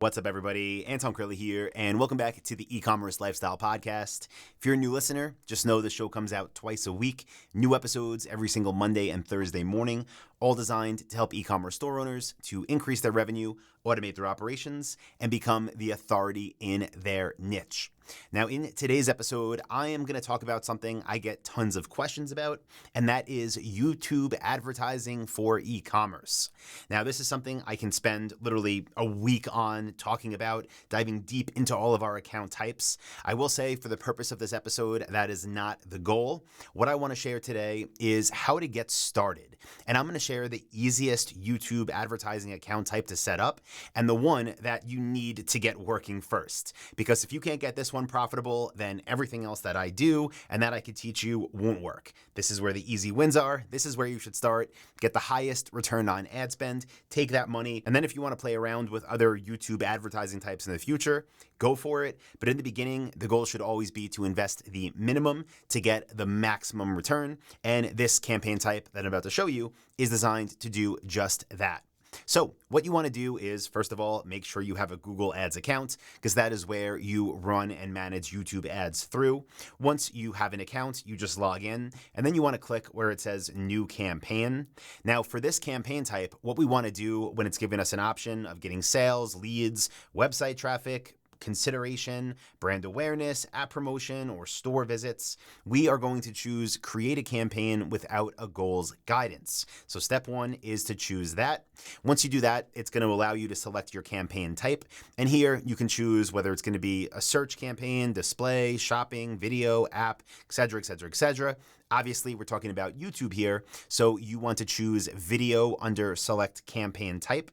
What's up, everybody? Anton here, and welcome back to the E-commerce Lifestyle Podcast. If you're a new listener, just know the show comes out twice a week, new episodes every single Monday and Thursday morning, all designed to help e-commerce store owners to increase their revenue, automate their operations, and become the authority in their niche. Now, in today's episode, I am going to talk about something I get tons of questions about, and that is YouTube advertising for e-commerce. Now, this is something I can spend literally a week on talking about, diving deep into all of our account types. I will say, for the purpose of this episode, that is not the goal. What I want to share today is how to get started. And I'm going to share the easiest YouTube advertising account type to set up and the one that you need to get working first. Because if you can't get this one profitable, then everything else that I do and that I could teach you won't work. This is where the easy wins are. This is where you should start. Get the highest return on ad spend, take that money, and then if you want to play around with other YouTube advertising types in the future, go for it. But in the beginning, the goal should always be to invest the minimum to get the maximum return. And this campaign type that I'm about to show you is designed to do just that. So what you want to do is, first of all, make sure you have a Google Ads account, because that is where you run and manage YouTube ads through. Once you have an account, you just log in, and then you want to click where it says New Campaign. Now, for this campaign type, what we want to do when it's giving us an option of getting sales, leads, website traffic, consideration, brand awareness, app promotion, or store visits, we are going to choose create a campaign without a goals guidance. So step one is to choose that. Once you do that, it's going to allow you to select your campaign type. And here you can choose whether it's going to be a search campaign, display, shopping, video, app, etc., etc., etc. Obviously, we're talking about YouTube here, so you want to choose video under select campaign type.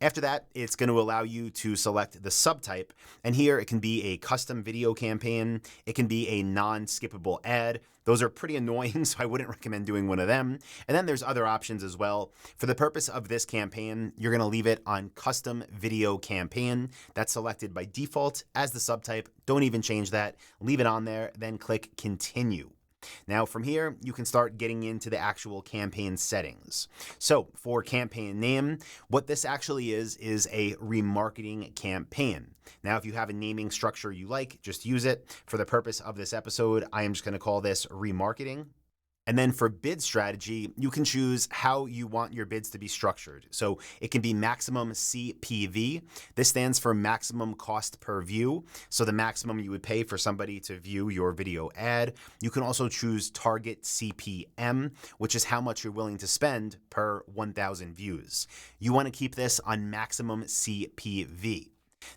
After that, it's going to allow you to select the subtype, and here it can be a custom video campaign, it can be a non-skippable ad. Those are pretty annoying, so I wouldn't recommend doing one of them. And then there's other options as well. For the purpose of this campaign, you're going to leave it on custom video campaign. That's selected by default as the subtype. Don't even change that. Leave it on there, then click continue. Now from here, you can start getting into the actual campaign settings. So for campaign name, what this actually is a remarketing campaign. Now, if you have a naming structure you like, just use it. For the purpose of this episode, I am just going to call this remarketing. And then for bid strategy, you can choose how you want your bids to be structured. So it can be maximum CPV. This stands for maximum cost per view. So the maximum you would pay for somebody to view your video ad. You can also choose target CPM, which is how much you're willing to spend per 1,000 views. You want to keep this on maximum CPV.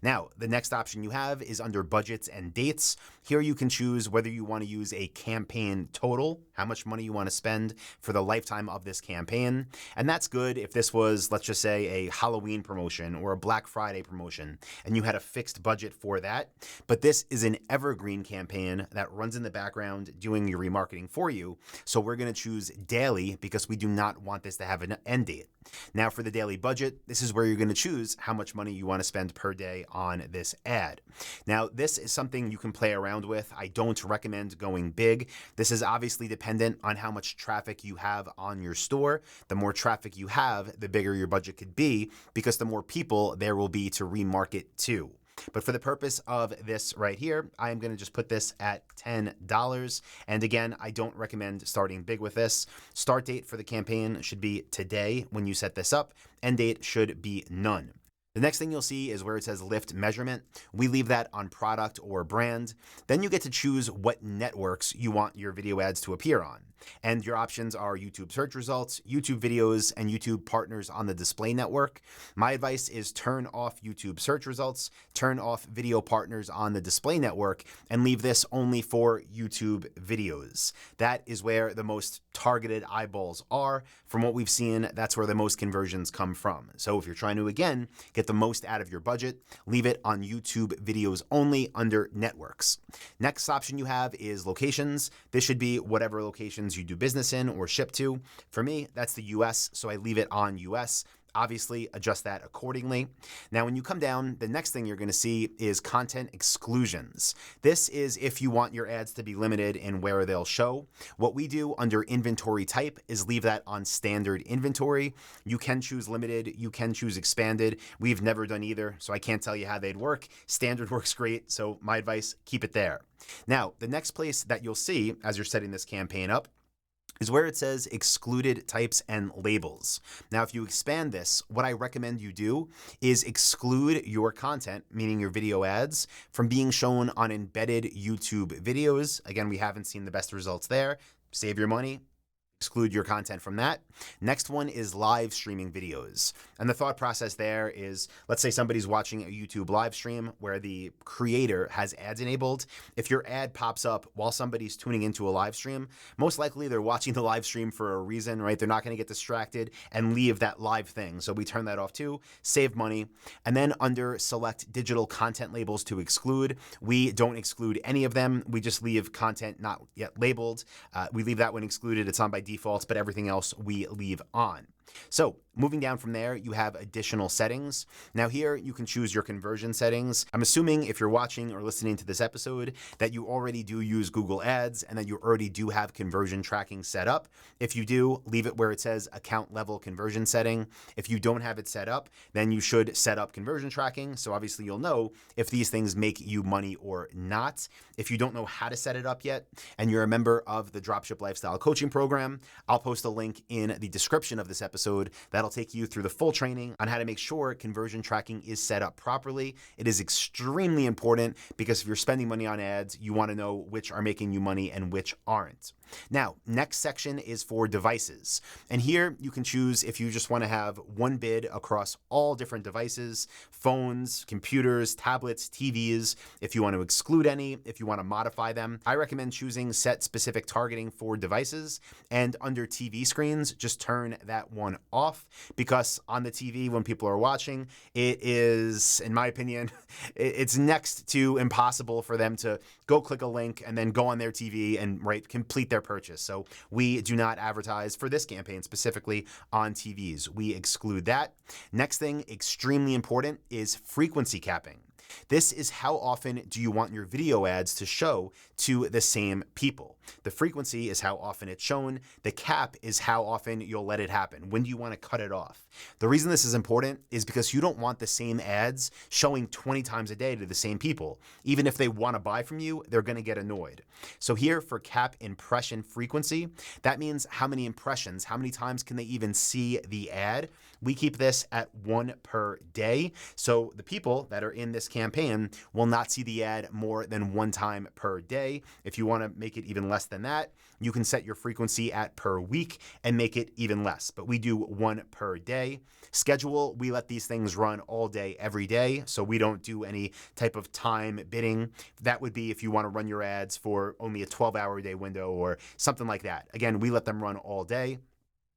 Now, the next option you have is under budgets and dates. Here you can choose whether you want to use a campaign total, how much money you want to spend for the lifetime of this campaign. And that's good if this was, let's just say, a Halloween promotion or a Black Friday promotion, and you had a fixed budget for that. But this is an evergreen campaign that runs in the background doing your remarketing for you. So we're going to choose daily because we do not want this to have an end date. Now for the daily budget, this is where you're going to choose how much money you want to spend per day on this ad. Now, this is something you can play around with. I don't recommend going big. This is obviously dependent on how much traffic you have on your store. The more traffic you have, the bigger your budget could be, because the more people there will be to remarket to. But for the purpose of this right here, I am going to just put this at $10. And again, I don't recommend starting big with this. Start date for the campaign should be today when you set this up. End date should be none. The next thing you'll see is where it says lift measurement. We leave that on product or brand. Then you get to choose what networks you want your video ads to appear on. And your options are YouTube search results, YouTube videos, and YouTube partners on the display network. My advice is turn off YouTube search results, turn off video partners on the display network, and leave this only for YouTube videos. That is where the most targeted eyeballs are. From what we've seen, that's where the most conversions come from. So if you're trying to, again, get the most out of your budget, leave it on YouTube videos only under networks. Next option you have is locations. This should be whatever locations you do business in or ship to. For me, that's the US, so I leave it on US. Obviously, adjust that accordingly. Now, when you come down, the next thing you're going to see is content exclusions. This is if you want your ads to be limited in where they'll show. What we do under inventory type is leave that on standard inventory. You can choose limited, you can choose expanded. We've never done either, so I can't tell you how they'd work. Standard works great, so my advice, keep it there. Now, the next place that you'll see as you're setting this campaign up is where it says excluded types and labels. Now, if you expand this, what I recommend you do is exclude your content, meaning your video ads, from being shown on embedded YouTube videos. Again, we haven't seen the best results there. Save your money. Exclude your content from that. Next one is live streaming videos. And the thought process there is, let's say somebody's watching a YouTube live stream where the creator has ads enabled. If your ad pops up while somebody's tuning into a live stream, most likely they're watching the live stream for a reason, right? They're not going to get distracted and leave that live thing. So we turn that off too, save money. And then under select digital content labels to exclude, we don't exclude any of them. We just leave content not yet labeled. We leave that one excluded. It's on by default, but everything else we leave on. So moving down from there, you have additional settings. Now here you can choose your conversion settings. I'm assuming if you're watching or listening to this episode that you already do use Google Ads and that you already do have conversion tracking set up. If you do, leave it where it says account level conversion setting. If you don't have it set up, then you should set up conversion tracking. So obviously you'll know if these things make you money or not. If you don't know how to set it up yet and you're a member of the Dropship Lifestyle Coaching Program, I'll post a link in the description of this episode that'll take you through the full training on how to make sure conversion tracking is set up properly. It is extremely important because if you're spending money on ads, you want to know which are making you money and which aren't. Now, next section is for devices. And here you can choose if you just want to have one bid across all different devices, phones, computers, tablets, TVs, if you want to exclude any, if you want to modify them. I recommend choosing set specific targeting for devices, and under TV screens, just turn that one off, because on the TV when people are watching, it is, in my opinion, it's next to impossible for them to go click a link and then go on their TV and complete their purchase. So we do not advertise for this campaign specifically on TVs. We exclude that. Next thing, extremely important, is frequency capping. This is how often do you want your video ads to show to the same people. The frequency is how often it's shown. The cap is how often you'll let it happen. When do you want to cut it off? The reason this is important is because you don't want the same ads showing 20 times a day to the same people. Even if they want to buy from you, they're going to get annoyed. So here for cap impression frequency, that means how many impressions, how many times can they even see the ad? We keep this at 1 per day. So the people that are in this campaign will not see the ad more than 1 time per day. If you want to make it even less than that, you can set your frequency at per week and make it even less. But we do 1 per day. Schedule, we let these things run all day, every day. So we don't do any type of time bidding. That would be if you want to run your ads for only a 12-hour a day window or something like that. Again, we let them run all day.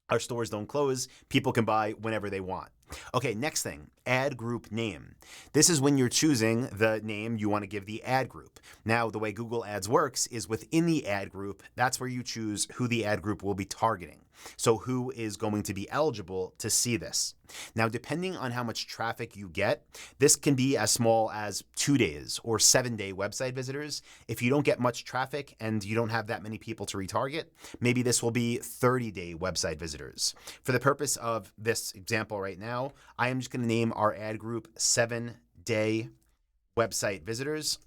Our stores don't close. People can buy whenever they want. Okay, next thing, ad group name. This is when you're choosing the name you want to give the ad group. Now, the way Google Ads works is within the ad group, that's where you choose who the ad group will be targeting. So who is going to be eligible to see this? Now, depending on how much traffic you get, this can be as small as 2 days or 7-day website visitors. If you don't get much traffic and you don't have that many people to retarget, maybe this will be 30-day website visitors. For the purpose of this example right now, I am just going to name our ad group 7-day website visitors.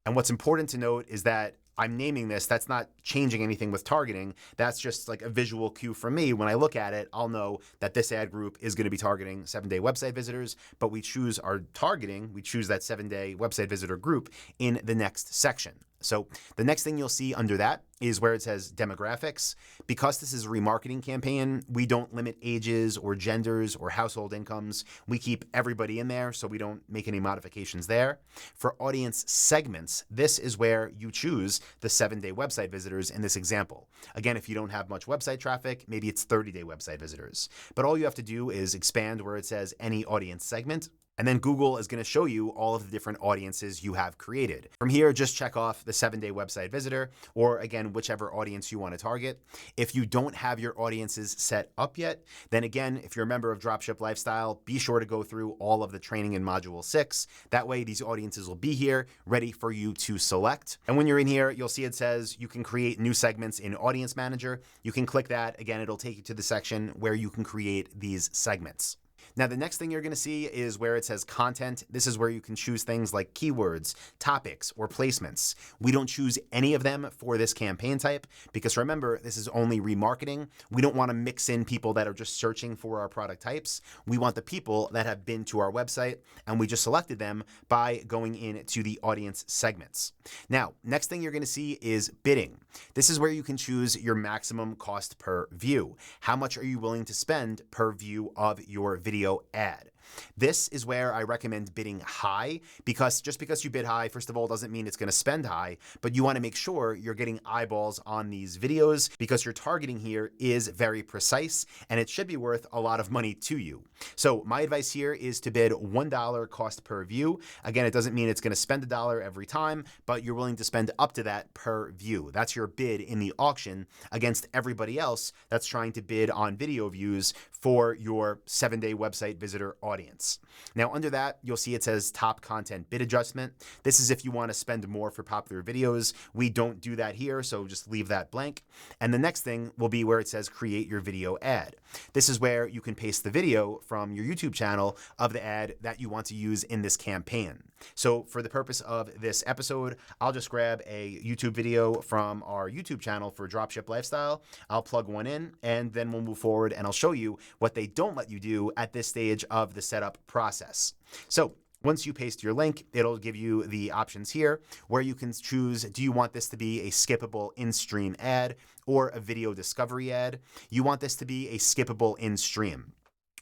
And what's important to note is that I'm naming this, that's not changing anything with targeting. That's just like a visual cue for me. When I look at it, I'll know that this ad group is going to be targeting 7-day website visitors, but we choose our targeting, we choose that 7-day website visitor group in the next section. So the next thing you'll see under that is where it says demographics. Because this is a remarketing campaign, we don't limit ages or genders or household incomes. We keep everybody in there, so we don't make any modifications there. For audience segments, this is where you choose the 7-day website visitors in this example. Again, if you don't have much website traffic, maybe it's 30-day website visitors. But all you have to do is expand where it says any audience segment. And then Google is going to show you all of the different audiences you have created. From here, just check off the 7-day website visitor, or again, whichever audience you want to target. If you don't have your audiences set up yet, then again, if you're a member of Dropship Lifestyle, be sure to go through all of the training in Module 6. That way, these audiences will be here, ready for you to select. And when you're in here, you'll see it says you can create new segments in Audience Manager. You can click that. Again, it'll take you to the section where you can create these segments. Now, the next thing you're going to see is where it says content. This is where you can choose things like keywords, topics, or placements. We don't choose any of them for this campaign type because remember, this is only remarketing. We don't want to mix in people that are just searching for our product types. We want the people that have been to our website, and we just selected them by going into the audience segments. Now, next thing you're going to see is bidding. This is where you can choose your maximum cost per view. How much are you willing to spend per view of your video ad? This is where I recommend bidding high because just because you bid high, first of all, doesn't mean it's going to spend high, but you want to make sure you're getting eyeballs on these videos because your targeting here is very precise and it should be worth a lot of money to you. So my advice here is to bid $1 cost per view. Again, it doesn't mean it's going to spend $1 every time, but you're willing to spend up to that per view. That's your bid in the auction against everybody else that's trying to bid on video views for your 7-day website visitor audience. Now, under that, you'll see it says top content bid adjustment. This is if you want to spend more for popular videos. We don't do that here, so just leave that blank. And the next thing will be where it says create your video ad. This is where you can paste the video from your YouTube channel of the ad that you want to use in this campaign. So for the purpose of this episode, I'll just grab a YouTube video from our YouTube channel for Dropship Lifestyle. I'll plug one in, and then we'll move forward and I'll show you what they don't let you do at this stage of the setup process. So once you paste your link, it'll give you the options here where you can choose, do you want this to be a skippable in-stream ad or a video discovery ad? You want this to be a skippable in-stream.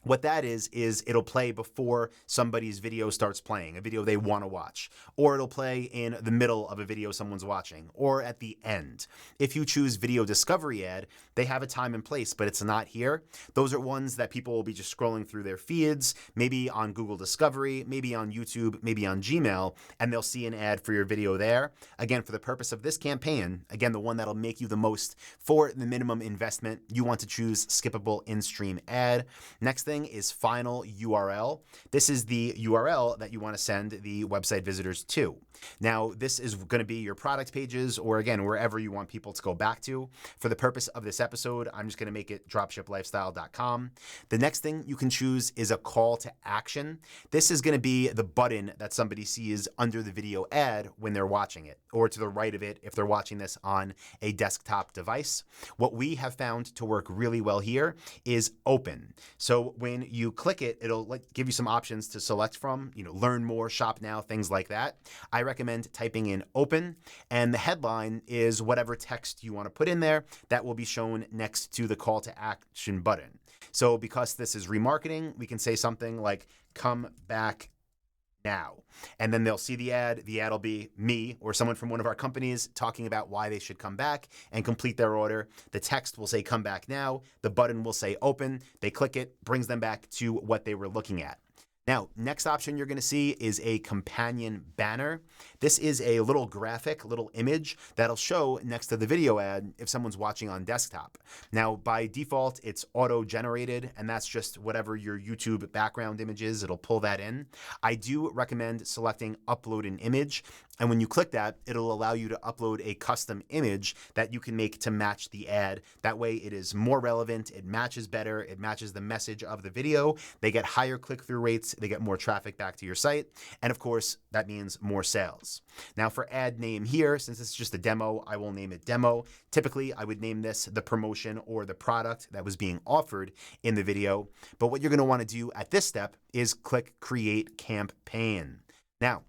What that is it'll play before somebody's video starts playing, a video they want to watch, or it'll play in the middle of a video someone's watching, or at the end. If you choose video discovery ad, they have a time and place, but it's not here. Those are ones that people will be just scrolling through their feeds, maybe on Google Discovery, maybe on YouTube, maybe on Gmail, and they'll see an ad for your video there. Again, for the purpose of this campaign, again, the one that'll make you the most for the minimum investment, you want to choose skippable in-stream ad. Next thing is final URL. This is the URL that you want to send the website visitors to. Now, this is going to be your product pages or again, wherever you want people to go back to. For the purpose of this episode, I'm just going to make it dropshiplifestyle.com. The next thing you can choose is a call to action. This is going to be the button that somebody sees under the video ad when they're watching it, or to the right of it if they're watching this on a desktop device. What we have found to work really well here is open. So when you click it, it'll give you some options to select from, learn more, shop now, things like that. I recommend typing in open, and the headline is whatever text you want to put in there that will be shown next to the call to action button. So because this is remarketing, we can say something like come back now. And then they'll see the ad. The ad will be me or someone from one of our companies talking about why they should come back and complete their order. The text will say come back now. The button will say open. They click it, brings them back to what they were looking at. Now, next option you're going to see is a companion banner. This is a little graphic, little image that'll show next to the video ad if someone's watching on desktop. Now, by default, it's auto-generated, and that's just whatever your YouTube background image is. It'll pull that in. I do recommend selecting upload an image, and when you click that, it'll allow you to upload a custom image that you can make to match the ad. That way it is more relevant, it matches better, it matches the message of the video. They get higher click-through rates, they get more traffic back to your site, and of course, that means more sales. Now for ad name here, since it's just a demo, I will name it demo. Typically, I would name this the promotion or the product that was being offered in the video. But what you're gonna wanna do at this step is click Create Campaign. Now,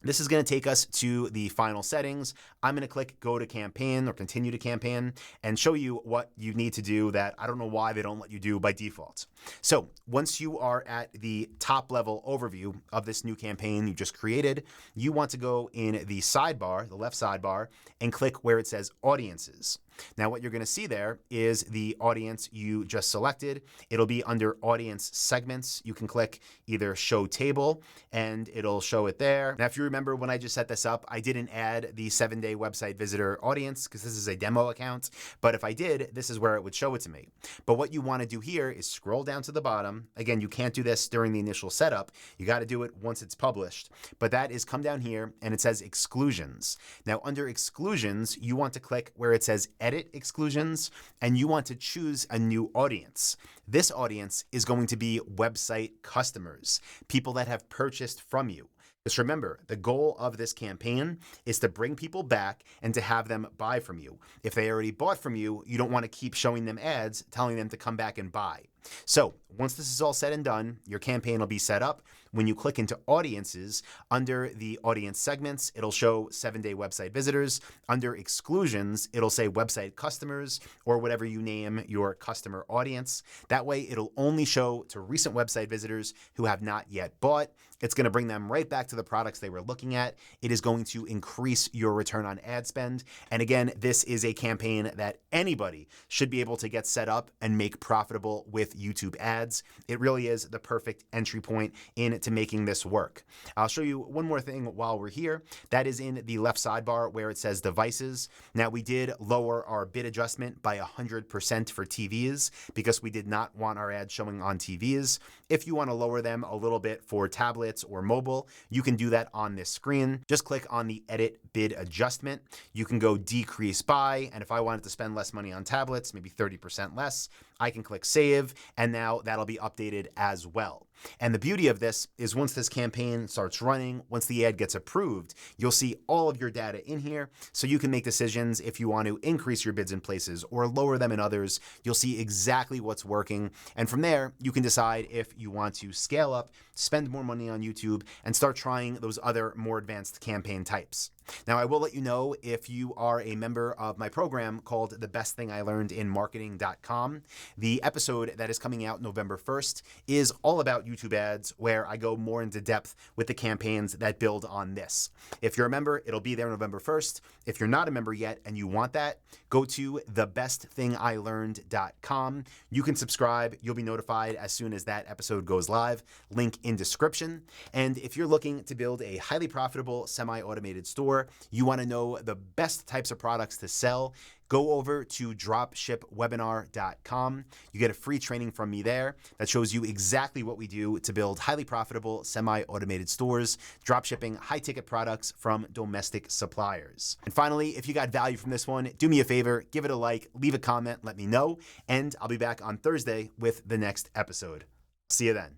this is going to take us to the final settings. I'm going to click Go to Campaign or Continue to Campaign and show you what you need to do that I don't know why they don't let you do by default. So once you are at the top level overview of this new campaign you just created, you want to go in the sidebar, the left sidebar, and click where it says Audiences. Now, what you're going to see there is the audience you just selected. It'll be under audience segments. You can click either show table and it'll show it there. Now, if you remember when I just set this up, I didn't add the 7-day website visitor audience because this is a demo account. But if I did, this is where it would show it to me. But what you want to do here is scroll down to the bottom. Again, you can't do this during the initial setup. You got to do it once it's published. But that is come down here and it says exclusions. Now, under exclusions, you want to click where it says edit exclusions and you want to choose a new audience. This audience is going to be website customers, people that have purchased from you. Just remember, the goal of this campaign is to bring people back and to have them buy from you. If they already bought from you, you don't want to keep showing them ads telling them to come back and buy. So once this is all said and done, your campaign will be set up. When you click into audiences, under the audience segments, it'll show 7-day website visitors. Under exclusions, it'll say website customers or whatever you name your customer audience. That way, it'll only show to recent website visitors who have not yet bought. It's going to bring them right back to the products they were looking at. It is going to increase your return on ad spend. And again, this is a campaign that anybody should be able to get set up and make profitable with YouTube ads. It really is the perfect entry point into making this work. I'll show you one more thing while we're here. That is in the left sidebar where it says devices. Now, we did lower our bid adjustment by 100% for TVs because we did not want our ads showing on TVs. If you want to lower them a little bit for tablets or mobile, you can do that on this screen. Just click on the edit bid adjustment. You can go decrease by, and if I wanted to spend less money on tablets, maybe 30% less, I can click save, and now that'll be updated as well. And the beauty of this is once this campaign starts running, once the ad gets approved, you'll see all of your data in here so you can make decisions if you want to increase your bids in places or lower them in others. You'll see exactly what's working. And from there, you can decide if you want to scale up, spend more money on YouTube, and start trying those other more advanced campaign types. Now, I will let you know if you are a member of my program called The Best Thing I Learned in Marketing.com. The episode that is coming out November 1st is all about YouTube ads, where I go more into depth with the campaigns that build on this. If you're a member, it'll be there November 1st. If you're not a member yet and you want that, go to thebestthingilearned.com. You can subscribe. You'll be notified as soon as that episode goes live. Link in description. And if you're looking to build a highly profitable semi-automated store, you want to know the best types of products to sell, go over to dropshipwebinar.com. You get a free training from me there that shows you exactly what we do to build highly profitable semi-automated stores, dropshipping high-ticket products from domestic suppliers. And finally, if you got value from this one, do me a favor, give it a like, leave a comment, let me know, and I'll be back on Thursday with the next episode. See you then.